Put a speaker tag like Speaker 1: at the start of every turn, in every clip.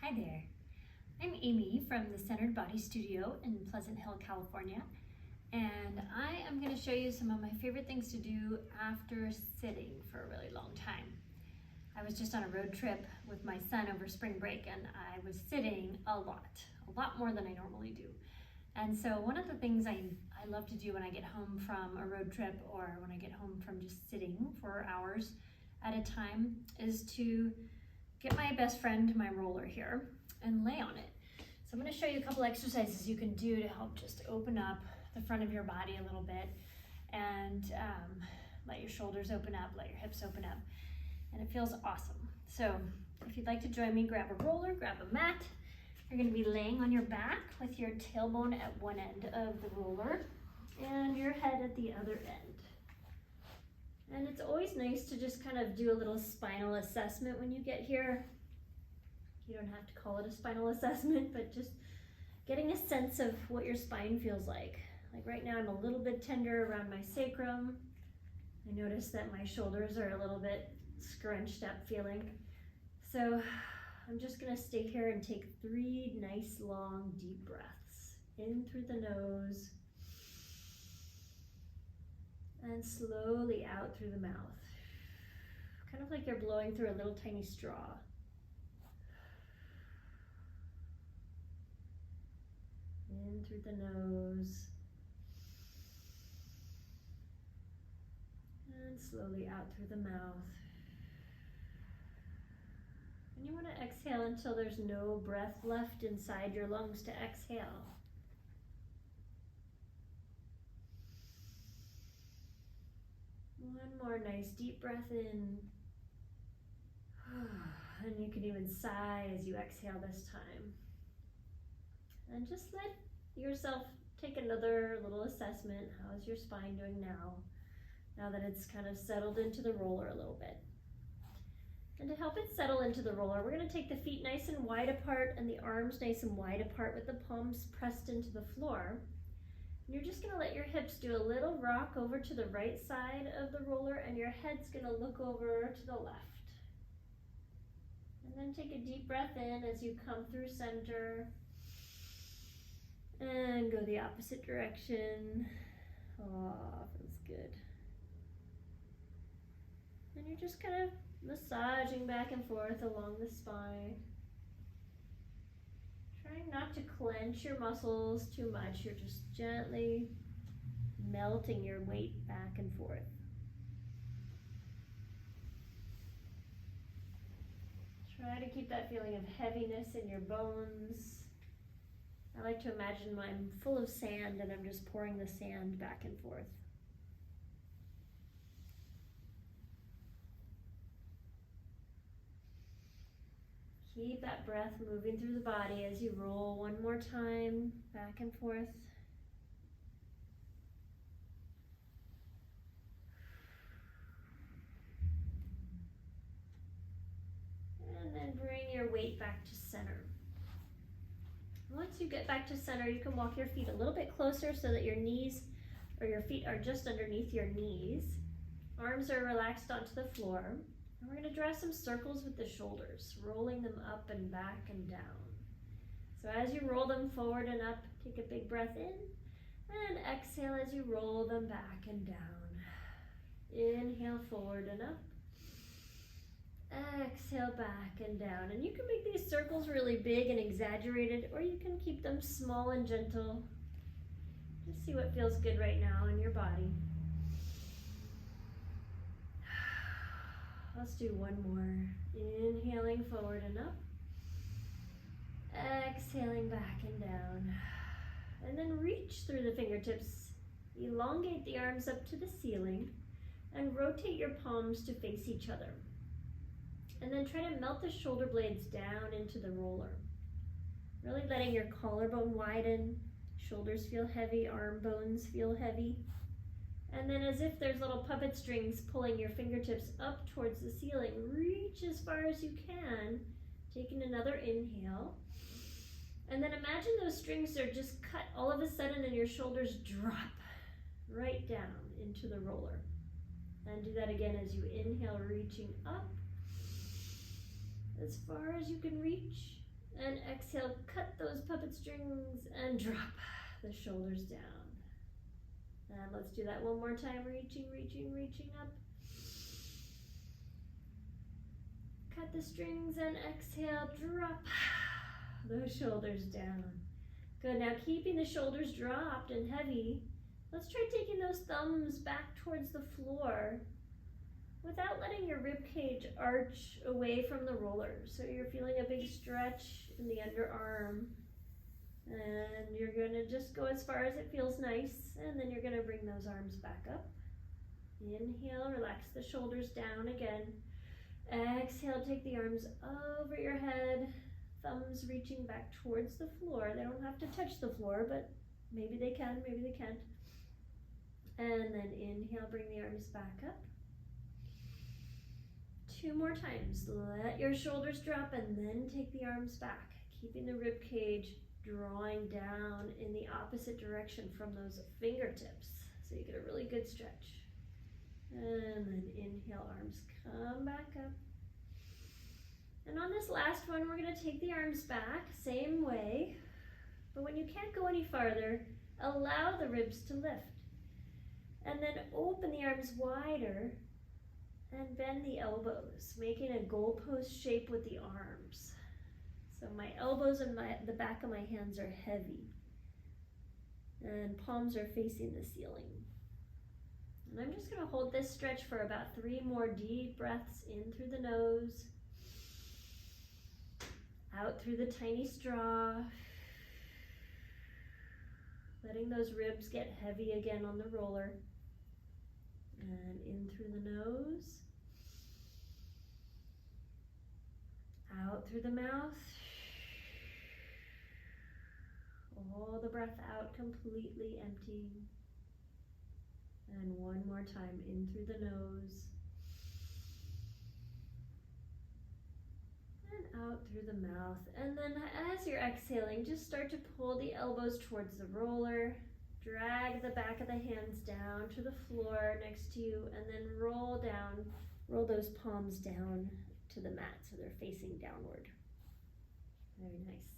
Speaker 1: Hi there. I'm Amy from the Centered Body Studio in Pleasant Hill, California, and I am going to show you some of my favorite things to do after sitting for a really long time. I was just on a road trip with my son over spring break, and I was sitting a lot more than I normally do. And so one of the things I love to do when I get home from a road trip or when I get home from just sitting for hours at a time is to get my best friend, my roller here, and lay on it. So I'm going to show you a couple exercises you can do to help just open up the front of your body a little bit and let your shoulders open up, let your hips open up, and it feels awesome. So if you'd like to join me, grab a roller, grab a mat. You're going to be laying on your back with your tailbone at one end of the roller and your head at the other end. And it's always nice to just kind of do a little spinal assessment when you get here. You don't have to call it a spinal assessment, but just getting a sense of what your spine feels like. Like right now I'm a little bit tender around my sacrum. I notice that my shoulders are a little bit scrunched up feeling. So I'm just gonna stay here and take 3 nice long deep breaths. In through the nose and slowly out through the mouth. Kind of like you're blowing through a little tiny straw. In through the nose and slowly out through the mouth. And you want to exhale until there's no breath left inside your lungs to exhale. One more nice deep breath in. And you can even sigh as you exhale this time. And just let yourself take another little assessment. How's your spine doing now that it's kind of settled into the roller a little bit? And to help it settle into the roller, we're going to take the feet nice and wide apart and the arms nice and wide apart with the palms pressed into the floor. And you're just going to let your hips do a little rock over to the right side of the roller, and your head's going to look over to the left. And then take a deep breath in as you come through center. And go the opposite direction. Oh, feels good. And you're just kind of massaging back and forth along the spine. Trying not to clench your muscles too much. You're just gently melting your weight back and forth. Try to keep that feeling of heaviness in your bones. I like to imagine I'm full of sand and I'm just pouring the sand back and forth. Keep that breath moving through the body as you roll one more time, back and forth. And then bring your weight back to center. Once you get back to center, you can walk your feet a little bit closer so that your knees or your feet are just underneath your knees. Arms are relaxed onto the floor. And we're going to draw some circles with the shoulders, rolling them up and back and down. So as you roll them forward and up, take a big breath in and exhale as you roll them back and down. Inhale forward and up. Exhale back and down. And you can make these circles really big and exaggerated, or you can keep them small and gentle. Just see what feels good right now in your body. Let's do one more. Inhaling forward and up. Exhaling back and down. And then reach through the fingertips. Elongate the arms up to the ceiling and rotate your palms to face each other. And then try to melt the shoulder blades down into the roller. Really letting your collarbone widen, shoulders feel heavy, arm bones feel heavy. And then as if there's little puppet strings pulling your fingertips up towards the ceiling, reach as far as you can, taking another inhale. And then imagine those strings are just cut all of a sudden and your shoulders drop right down into the roller. And do that again as you inhale, reaching up as far as you can reach, And exhale, cut those puppet strings and drop the shoulders down. And let's do that one more time, reaching, reaching, reaching up. Cut the strings and exhale, drop those shoulders down. Good, now keeping the shoulders dropped and heavy, let's try taking those thumbs back towards the floor without letting your rib cage arch away from the roller. So you're feeling a big stretch in the underarm. And you're gonna just go as far as it feels nice, and then you're gonna bring those arms back up. Inhale, relax the shoulders down again. Exhale, take the arms over your head, thumbs reaching back towards the floor. They don't have to touch the floor, but maybe they can, maybe they can't. And then inhale, bring the arms back up. 2 more times. Let your shoulders drop and then take the arms back, keeping the rib cage drawing down in the opposite direction from those fingertips, so you get a really good stretch. And then inhale, arms come back up. And on this last one, we're going to take the arms back, same way, but when you can't go any farther, allow the ribs to lift. And then open the arms wider and bend the elbows, making a goalpost shape with the arms. So my elbows and the back of my hands are heavy, and palms are facing the ceiling. And I'm just going to hold this stretch for about 3 more deep breaths in through the nose, out through the tiny straw, letting those ribs get heavy again on the roller, and in through the nose, out through the mouth. All the breath out, completely emptying. And one more time, in through the nose. And out through the mouth. And then as you're exhaling, just start to pull the elbows towards the roller. Drag the back of the hands down to the floor next to you, and then roll down, roll those palms down to the mat so they're facing downward. Very nice.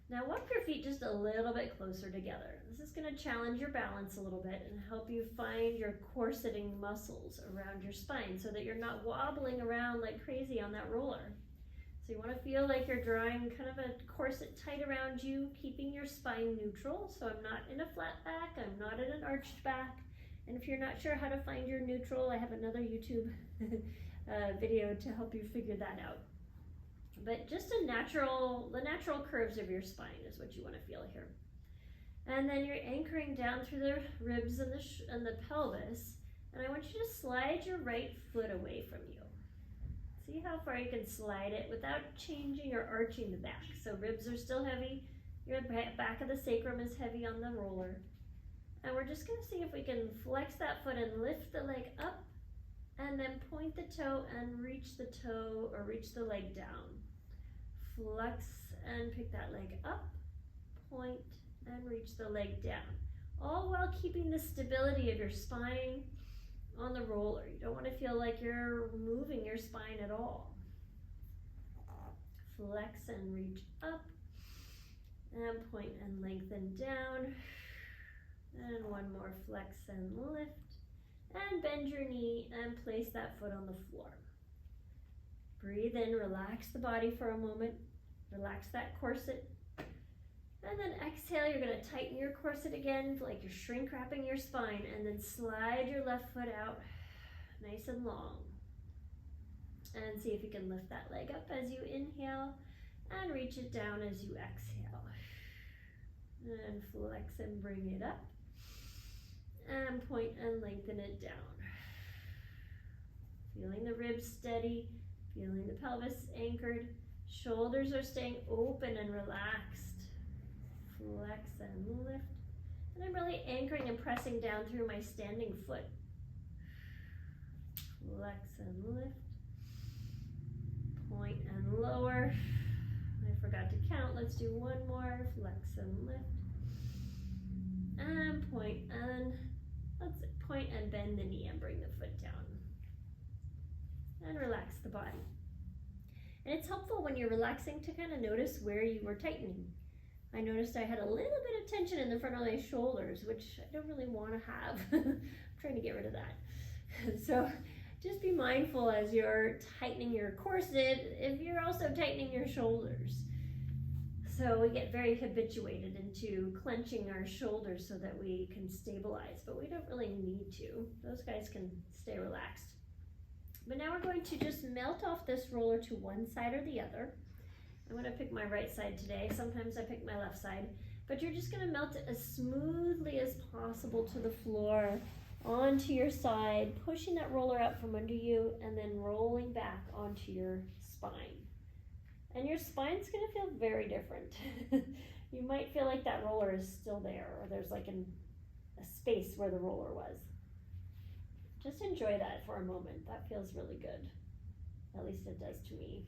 Speaker 1: Now walk your feet just a little bit closer together. This is going to challenge your balance a little bit and help you find your corseting muscles around your spine so that you're not wobbling around like crazy on that roller. So you want to feel like you're drawing kind of a corset tight around you, keeping your spine neutral. So I'm not in a flat back, I'm not in an arched back. And if you're not sure how to find your neutral, I have another YouTube video to help you figure that out. But just the natural curves of your spine is what you want to feel here. And then you're anchoring down through the ribs and the pelvis. And I want you to slide your right foot away from you. See how far you can slide it without changing or arching the back. So ribs are still heavy. Your back of the sacrum is heavy on the roller. And we're just going to see if we can flex that foot and lift the leg up, and then point the toe and reach the toe or reach the leg down. Flex and pick that leg up, point and reach the leg down. All while keeping the stability of your spine on the roller. You don't want to feel like you're moving your spine at all. Flex and reach up, and point and lengthen down. And one more, flex and lift. And bend your knee and place that foot on the floor. Breathe in, relax the body for a moment. Relax that corset. And then exhale, you're going to tighten your corset again, like you're shrink wrapping your spine, and then slide your left foot out nice and long. And see if you can lift that leg up as you inhale and reach it down as you exhale. And flex and bring it up. And point and lengthen it down. Feeling the ribs steady, feeling the pelvis anchored. Shoulders are staying open and relaxed. Flex and lift. And I'm really anchoring and pressing down through my standing foot. Flex and lift. Point and lower. I forgot to count. Let's do one more. Flex and lift. And point and let's point and bend the knee and bring the foot down. And relax the body.
Speaker 2: And it's helpful when you're relaxing to kind of notice where you were tightening. I noticed I had a little bit of tension in the front of my shoulders, which I don't really want to have. I'm trying to get rid of that. So just be mindful as you're tightening your corset if you're also tightening your shoulders. So we get very habituated into clenching our shoulders so that we can stabilize, but we don't really need to. Those guys can stay relaxed. But now we're going to just melt off this roller to one side or the other. I'm going to pick my right side today. Sometimes I pick my left side, but you're just going to melt it as smoothly as possible to the floor, onto your side, pushing that roller out from under you and then rolling back onto your spine. And your spine's going to feel very different. You might feel like that roller is still there, or there's like a space where the roller was. Just enjoy that for a moment. That feels really good. At least it does to me.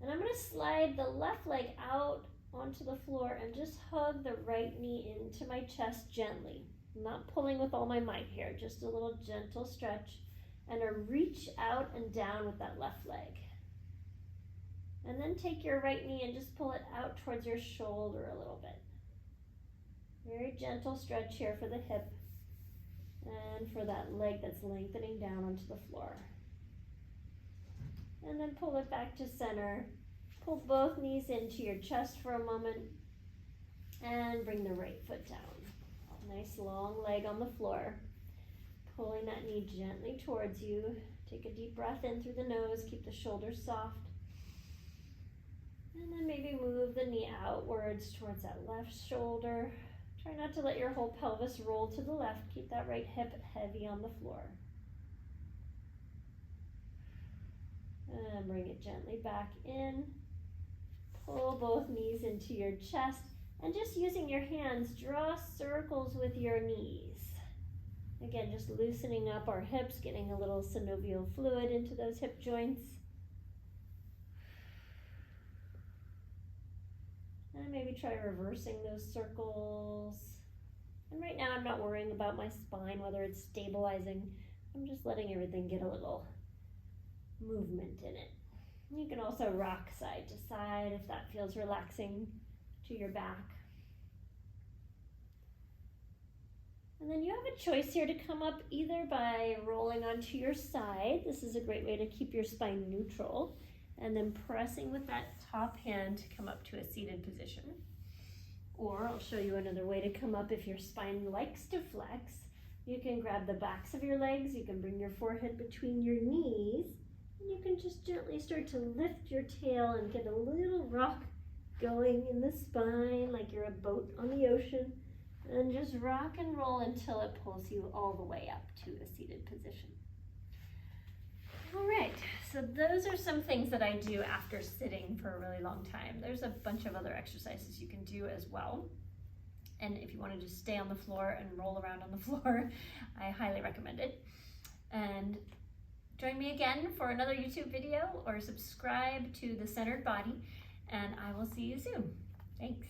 Speaker 2: And I'm going to slide the left leg out onto the floor and just hug the right knee into my chest gently. I'm not pulling with all my might here, just a little gentle stretch and a reach out and down with that left leg. And then take your right knee and just pull it out towards your shoulder a little bit. Very gentle stretch here for the hip and for that leg that's lengthening down onto the floor. And then pull it back to center. Pull both knees into your chest for a moment and bring the right foot down. Nice long leg on the floor. Pulling that knee gently towards you. Take a deep breath in through the nose. Keep the shoulders soft. And then maybe move the knee outwards towards that left shoulder. Try not to let your whole pelvis roll to the left. Keep that right hip heavy on the floor. And bring it gently back in. Pull both knees into your chest. And just using your hands, draw circles with your knees. Again, just loosening up our hips, getting a little synovial fluid into those hip joints. And maybe try reversing those circles. And right now I'm not worrying about my spine, whether it's stabilizing. I'm just letting everything get a little movement in it. You can also rock side to side if that feels relaxing to your back. And then you have a choice here to come up either by rolling onto your side. This is a great way to keep your spine neutral. And then pressing with that top hand to come up to a seated position. Or I'll show you another way to come up if your spine likes to flex. You can grab the backs of your legs, you can bring your forehead between your knees, and you can just gently start to lift your tail and get a little rock going in the spine like you're a boat on the ocean. And just rock and roll until it pulls you all the way up to a seated position. All right, so those are some things that I do after sitting for a really long time. There's a bunch of other exercises you can do as well. And if you want to just stay on the floor and roll around on the floor, I highly recommend it. And join me again for another YouTube video or subscribe to The Centered Body, and I will see you soon. Thanks.